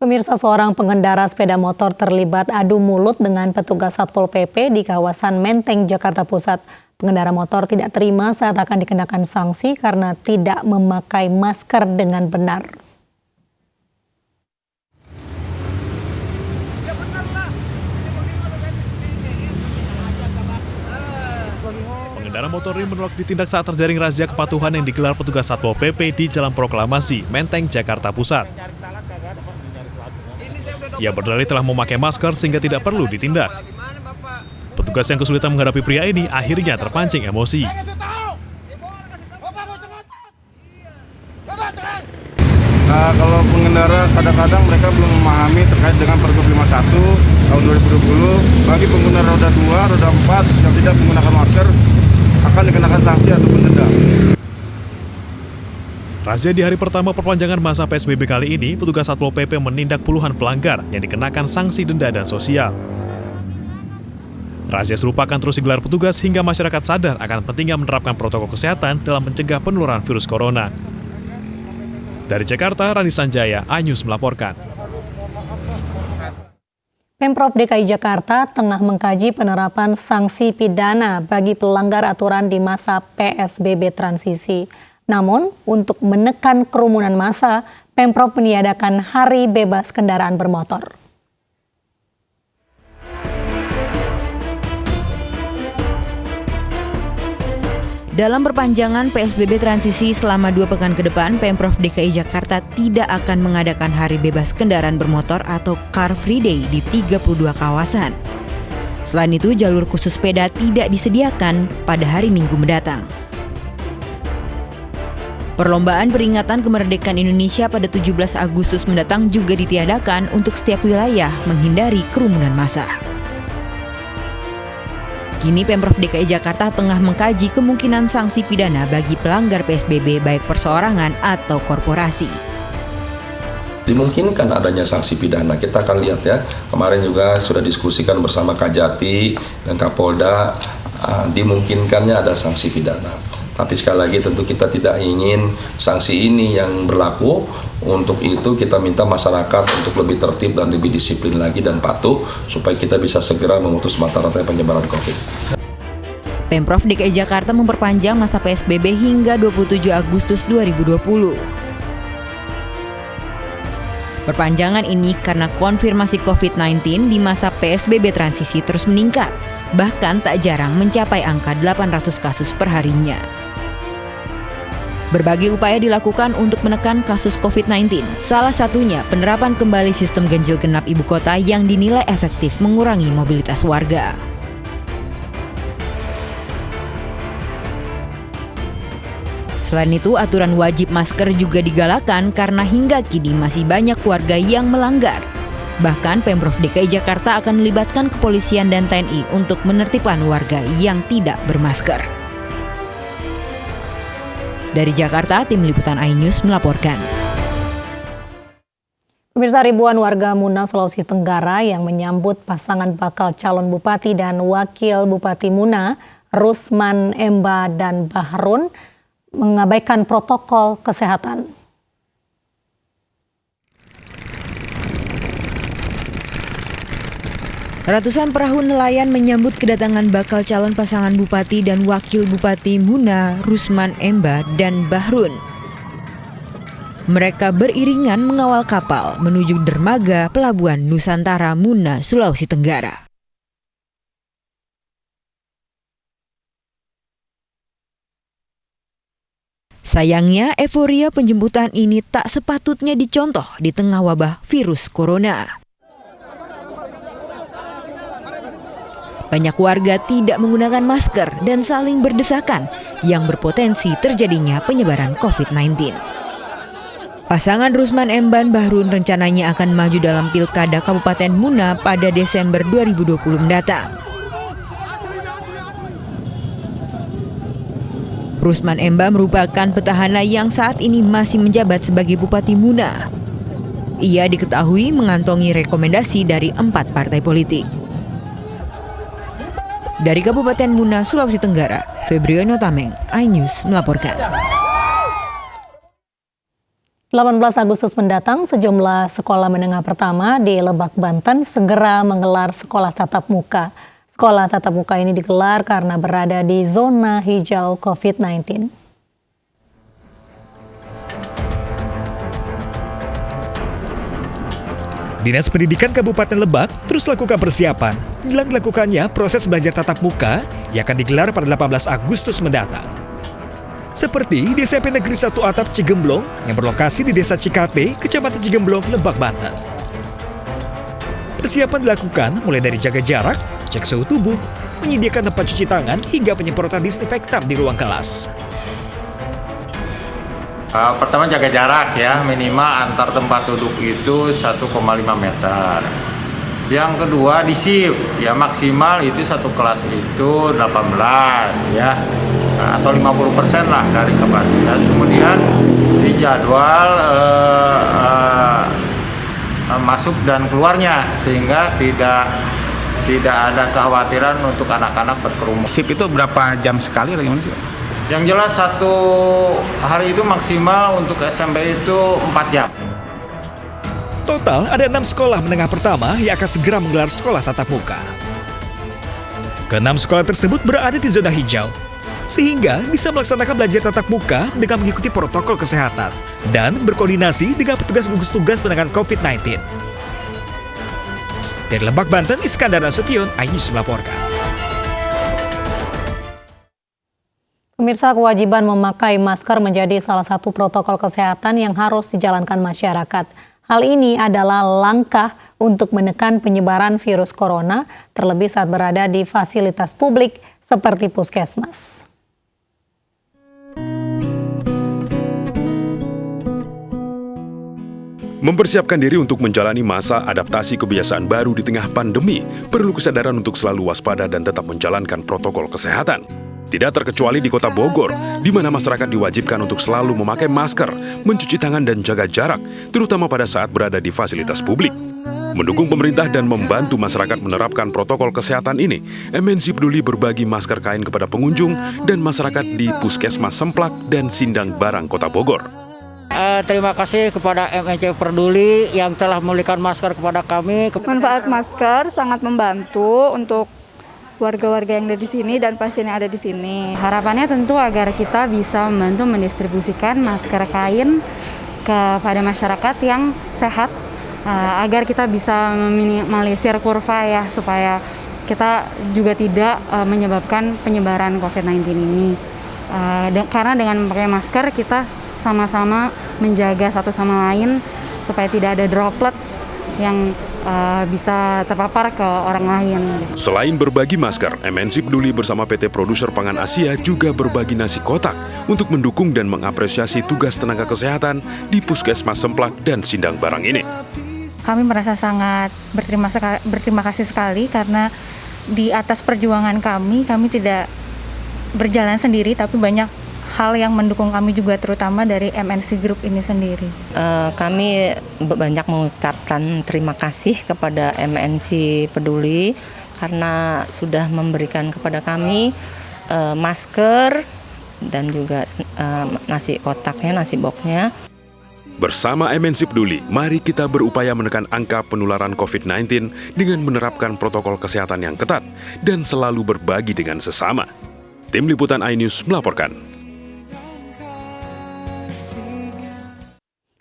Pemirsa, seorang pengendara sepeda motor terlibat adu mulut dengan petugas Satpol PP di kawasan Menteng, Jakarta Pusat. Pengendara motor tidak terima saat akan dikenakan sanksi karena tidak memakai masker dengan benar. Pengendara motor ini menolak ditindak saat terjaring razia kepatuhan yang digelar petugas Satpol PP di Jalan Proklamasi, Menteng, Jakarta Pusat. Ia berdalih telah memakai masker sehingga tidak perlu ditindak. Petugas yang kesulitan menghadapi pria ini akhirnya terpancing emosi. Kalau pengendara kadang-kadang mereka belum memahami terkait dengan Pergub 51 tahun 2020. Bagi pengguna roda 2, roda 4 yang tidak menggunakan masker akan dikenakan sanksi ataupun denda. Razia di hari pertama perpanjangan masa PSBB kali ini, petugas Satpol PP menindak puluhan pelanggar yang dikenakan sanksi denda dan sosial. Razia serupa akan terus digelar petugas hingga masyarakat sadar akan pentingnya menerapkan protokol kesehatan dalam mencegah penularan virus corona. Dari Jakarta, Rani Sanjaya, iNews melaporkan. Pemprov DKI Jakarta tengah mengkaji penerapan sanksi pidana bagi pelanggar aturan di masa PSBB transisi. Namun, untuk menekan kerumunan massa, Pemprov meniadakan hari bebas kendaraan bermotor. Dalam perpanjangan PSBB transisi selama 2 pekan ke depan, Pemprov DKI Jakarta tidak akan mengadakan hari bebas kendaraan bermotor atau Car Free Day di 32 kawasan. Selain itu, jalur khusus sepeda tidak disediakan pada hari Minggu mendatang. Perlombaan peringatan kemerdekaan Indonesia pada 17 Agustus mendatang juga ditiadakan untuk setiap wilayah menghindari kerumunan massa. Kini Pemprov DKI Jakarta tengah mengkaji kemungkinan sanksi pidana bagi pelanggar PSBB baik perseorangan atau korporasi. Dimungkinkan adanya sanksi pidana, kita akan lihat ya. Kemarin juga sudah diskusikan bersama Kajati dan Kapolda, dimungkinkannya ada sanksi pidana. Tapi sekali lagi tentu kita tidak ingin sanksi ini yang berlaku. Untuk itu kita minta masyarakat untuk lebih tertib dan lebih disiplin lagi dan patuh supaya kita bisa segera memutus mata rantai penyebaran COVID. Pemprov DKI Jakarta memperpanjang masa PSBB hingga 27 Agustus 2020. Perpanjangan ini karena konfirmasi COVID-19 di masa PSBB transisi terus meningkat, bahkan tak jarang mencapai angka 800 kasus per harinya. Berbagai upaya dilakukan untuk menekan kasus COVID-19. Salah satunya penerapan kembali sistem ganjil genap ibu kota yang dinilai efektif mengurangi mobilitas warga. Selain itu, aturan wajib masker juga digalakan karena hingga kini masih banyak warga yang melanggar. Bahkan Pemprov DKI Jakarta akan melibatkan kepolisian dan TNI untuk menertibkan warga yang tidak bermasker. Dari Jakarta, tim liputan iNews melaporkan. Pemirsa, ribuan warga Muna, Sulawesi Tenggara yang menyambut pasangan bakal calon bupati dan wakil bupati Muna, Rusman Emba dan Bahrun, mengabaikan protokol kesehatan. Ratusan perahu nelayan menyambut kedatangan bakal calon pasangan bupati dan wakil bupati Muna, Rusman Emba dan Bahrun. Mereka beriringan mengawal kapal menuju dermaga Pelabuhan Nusantara Muna, Sulawesi Tenggara. Sayangnya, euforia penjemputan ini tak sepatutnya dicontoh di tengah wabah virus corona. Banyak warga tidak menggunakan masker dan saling berdesakan yang berpotensi terjadinya penyebaran COVID-19. Pasangan Rusman Emban Bahrun rencananya akan maju dalam Pilkada Kabupaten Muna pada Desember 2020 mendatang. Rusman Emba merupakan petahana yang saat ini masih menjabat sebagai Bupati Muna. Ia diketahui mengantongi rekomendasi dari 4 partai politik. Dari Kabupaten Muna, Sulawesi Tenggara, Febriono Tameng, iNews melaporkan. 18 Agustus mendatang, sejumlah sekolah menengah pertama di Lebak, Banten segera menggelar sekolah tatap muka. Sekolah tatap muka ini digelar karena berada di zona hijau COVID-19. Dinas Pendidikan Kabupaten Lebak terus lakukan persiapan jelang dilakukannya proses belajar tatap muka yang akan digelar pada 18 Agustus mendatang. Seperti di SMP Negeri 1 Atap Cigemblong yang berlokasi di Desa Cikate, Kecamatan Cigemblong, Lebak, Banten. Persiapan dilakukan mulai dari jaga jarak, cek suhu tubuh, menyediakan tempat cuci tangan hingga penyemprotan disinfektan di ruang kelas. Pertama jaga jarak ya, minimal antar tempat duduk itu 1,5 meter. Yang kedua di shift, ya maksimal itu satu kelas itu 18 ya, atau 50% lah dari kapasitas. Kemudian di jadwal masuk dan keluarnya sehingga tidak ada kekhawatiran untuk anak-anak berkerumun. Shift itu berapa jam sekali atau gimana sih? Yang jelas satu hari itu maksimal untuk SMP itu 4 jam. Total ada 6 sekolah menengah pertama yang akan segera menggelar sekolah tatap muka. Ke-6 sekolah tersebut berada di zona hijau, sehingga bisa melaksanakan belajar tatap muka dengan mengikuti protokol kesehatan dan berkoordinasi dengan petugas gugus tugas penanganan COVID-19. Dari Lebak, Banten, Iskandar Nasution, iNews melaporkan. Pemirsa, kewajiban memakai masker menjadi salah satu protokol kesehatan yang harus dijalankan masyarakat. Hal ini adalah langkah untuk menekan penyebaran virus corona, terlebih saat berada di fasilitas publik seperti puskesmas. Mempersiapkan diri untuk menjalani masa adaptasi kebiasaan baru di tengah pandemi, perlu kesadaran untuk selalu waspada dan tetap menjalankan protokol kesehatan. Tidak terkecuali di Kota Bogor, di mana masyarakat diwajibkan untuk selalu memakai masker, mencuci tangan dan jaga jarak, terutama pada saat berada di fasilitas publik. Mendukung pemerintah dan membantu masyarakat menerapkan protokol kesehatan ini, MNC Peduli berbagi masker kain kepada pengunjung dan masyarakat di Puskesmas Semplak dan Sindang Barang, Kota Bogor. Terima kasih kepada MNC Peduli yang telah memberikan masker kepada kami. Manfaat masker sangat membantu untuk warga-warga yang ada di sini dan pasien yang ada di sini. Harapannya tentu agar kita bisa membantu mendistribusikan masker kain kepada masyarakat yang sehat, agar kita bisa meminimalisir kurva ya, supaya kita juga tidak menyebabkan penyebaran COVID-19 ini. Karena dengan memakai masker kita sama-sama menjaga satu sama lain supaya tidak ada droplets yang bisa terpapar ke orang lain. Selain berbagi masker, MNC Peduli bersama PT Produser Pangan Asia juga berbagi nasi kotak untuk mendukung dan mengapresiasi tugas tenaga kesehatan di Puskesmas Semplak dan Sindang Barang ini. Kami merasa sangat berterima kasih sekali karena di atas perjuangan kami tidak berjalan sendiri, tapi banyak hal yang mendukung kami juga, terutama dari MNC Group ini sendiri. Kami banyak mengucapkan terima kasih kepada MNC Peduli karena sudah memberikan kepada kami masker dan juga nasi kotaknya, nasi boxnya. Bersama MNC Peduli, mari kita berupaya menekan angka penularan COVID-19 dengan menerapkan protokol kesehatan yang ketat dan selalu berbagi dengan sesama. Tim Liputan iNews melaporkan.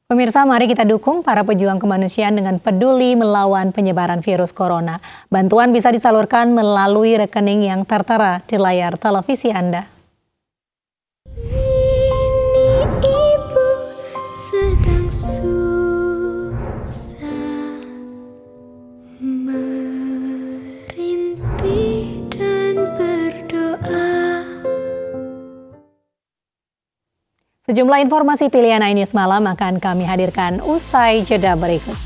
Pemirsa, mari kita dukung para pejuang kemanusiaan dengan peduli melawan penyebaran virus corona. Bantuan bisa disalurkan melalui rekening yang tertera di layar televisi Anda. Ibu sedang susah merintih dan berdoa. Sejumlah informasi pilihan iNews Malam akan kami hadirkan usai jeda berikut.